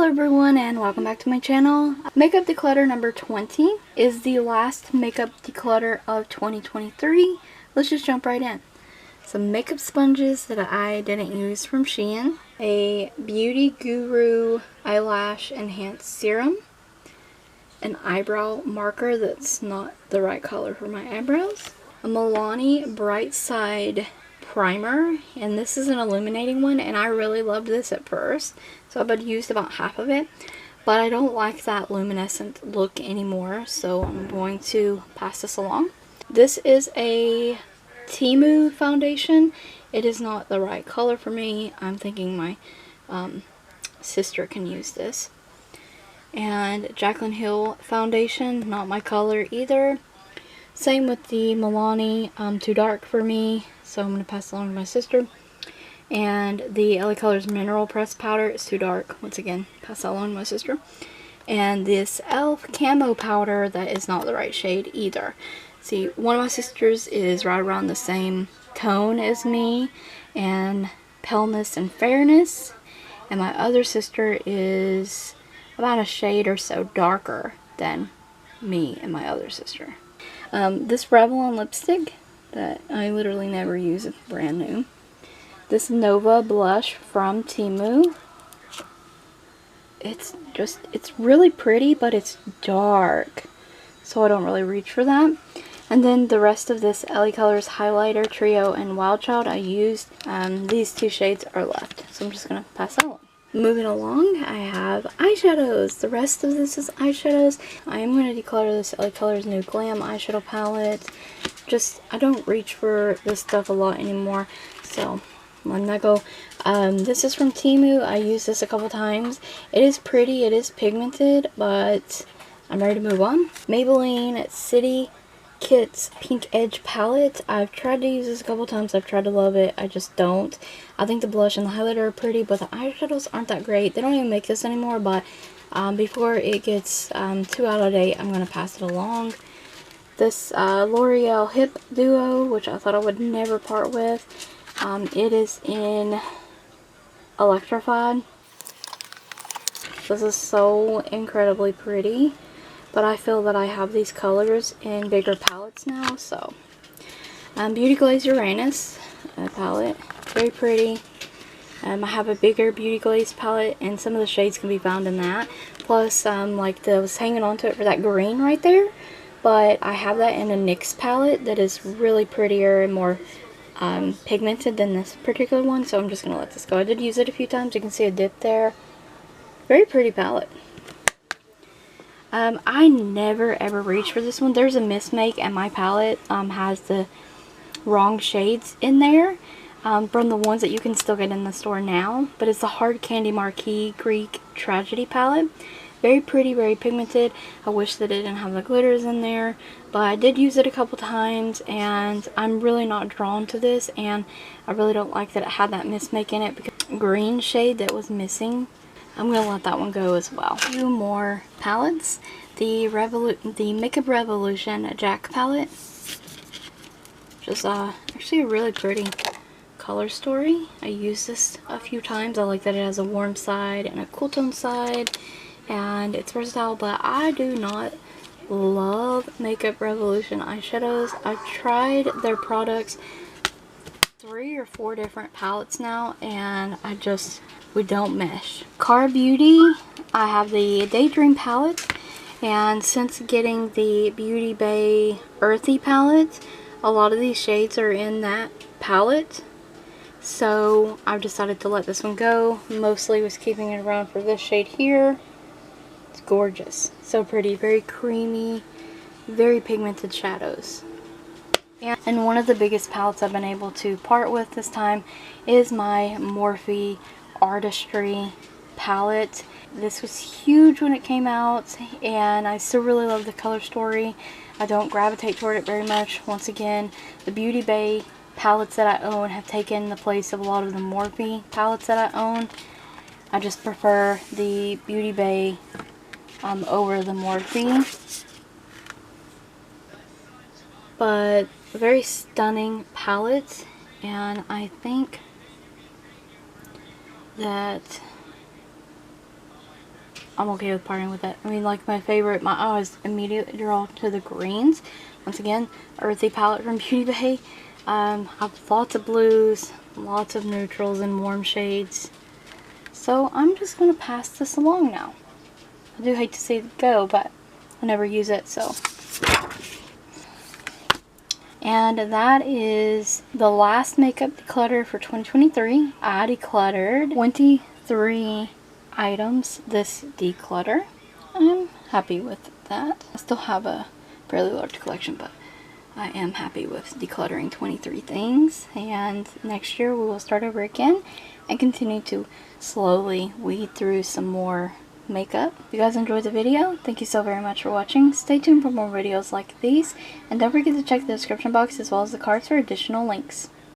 Hello everyone and welcome back to my channel. Makeup declutter number 20 is the last makeup declutter of 2023. Let's just jump right in. Some makeup sponges that I didn't use from Shein. A Beauty Guru eyelash enhanced serum. An eyebrow marker that's not the right color for my eyebrows. A Milani Bright Side primer, and this is an illuminating one, and I really loved this at first, so I've used about half of it, but I don't like that luminescent look anymore, so I'm going to pass this along. This is a Temu foundation. It is not the right color for me. I'm thinking my sister can use this. And Jaclyn Hill foundation, not my color either. Same with the Milani, too dark for me, so I'm going to pass it along to my sister. And the LA Colors Mineral Press Powder is too dark. Once again, pass that along to my sister. And this e.l.f. Camo Powder, that is not the right shade either. See, one of my sisters is right around the same tone as me, and paleness and fairness. And my other sister is about a shade or so darker than me and my other sister. This Revlon lipstick that I literally never use, it's brand new. This Nova blush from Temu. It's really pretty, but it's dark, so I don't really reach for that. And then the rest of this LA Colors highlighter trio and Wild Child I used. These two shades are left, so I'm just gonna pass that along. Moving along, I have eyeshadows. The rest of this is eyeshadows. I am going to declutter this LA Colors new Glam eyeshadow palette. I don't reach for this stuff a lot anymore, so I'm letting that go. This is from Temu. I used this a couple times. It is pretty, it is pigmented, but I'm ready to move on. Maybelline City Kits Pink Edge Palette. I've tried to use this a couple times. I've tried to love it. I just don't. I think the blush and the highlighter are pretty, but the eyeshadows aren't that great. They don't even make this anymore, but before it gets too out of date, I'm going to pass it along. This L'Oreal Hip Duo, which I thought I would never part with. It is in Electrified. This is so incredibly pretty. But I feel that I have these colors in bigger palettes now, so. Beauty Glaze Uranus palette. Very pretty. I have a bigger Beauty Glaze palette, and some of the shades can be found in that. Plus, like I was hanging on to it for that green right there. But I have that in a NYX palette that is really prettier and more pigmented than this particular one, so I'm just going to let this go. I did use it a few times. You can see a dip there. Very pretty palette. I never ever reach for this one. There's a mismake, and my palette has the wrong shades in there from the ones that you can still get in the store now. But it's the Hard Candy Marquee Greek Tragedy palette. Very pretty, very pigmented. I wish that it didn't have the glitters in there, but I did use it a couple times, and I'm really not drawn to this, and I really don't like that it had that mismake in it, because green shade that was missing. I'm going to let that one go as well. A few more palettes. The Makeup Revolution Jack palette. Just actually a really pretty color story. I used this a few times. I like that it has a warm side and a cool tone side. And it's versatile, but I do not love Makeup Revolution eyeshadows. I've tried their products 3 or 4 different palettes now, and we don't mesh. Cara Beauty, I have the Daydream palette, and since getting the Beauty Bay Earthy palette, a lot of these shades are in that palette, so I've decided to let this one go. Mostly was keeping it around for this shade here. It's gorgeous. So pretty, very creamy, very pigmented shadows. And one of the biggest palettes I've been able to part with this time is my Morphe Artistry palette. This was huge when it came out, and I still really love the color story. I don't gravitate toward it very much. Once again, the Beauty Bay palettes that I own have taken the place of a lot of the Morphe palettes that I own. I just prefer the Beauty Bay over the Morphe. But a very stunning palette, and I think that I'm okay with parting with it. I mean, like my favorite, my eyes immediately draw to the greens. Once again, earthy palette from Beauty Bay. I have lots of blues, lots of neutrals and warm shades. So I'm just going to pass this along now. I do hate to see it go, but I never use it, so. And that is the last makeup declutter for 2023. I decluttered 23 items this declutter. I'm happy with that. I still have a fairly large collection, but I am happy with decluttering 23 things. And next year we will start over again and continue to slowly weed through some more makeup. If you guys enjoyed the video, thank you so very much for watching. Stay tuned for more videos like these, and don't forget to check the description box as well as the cards for additional links.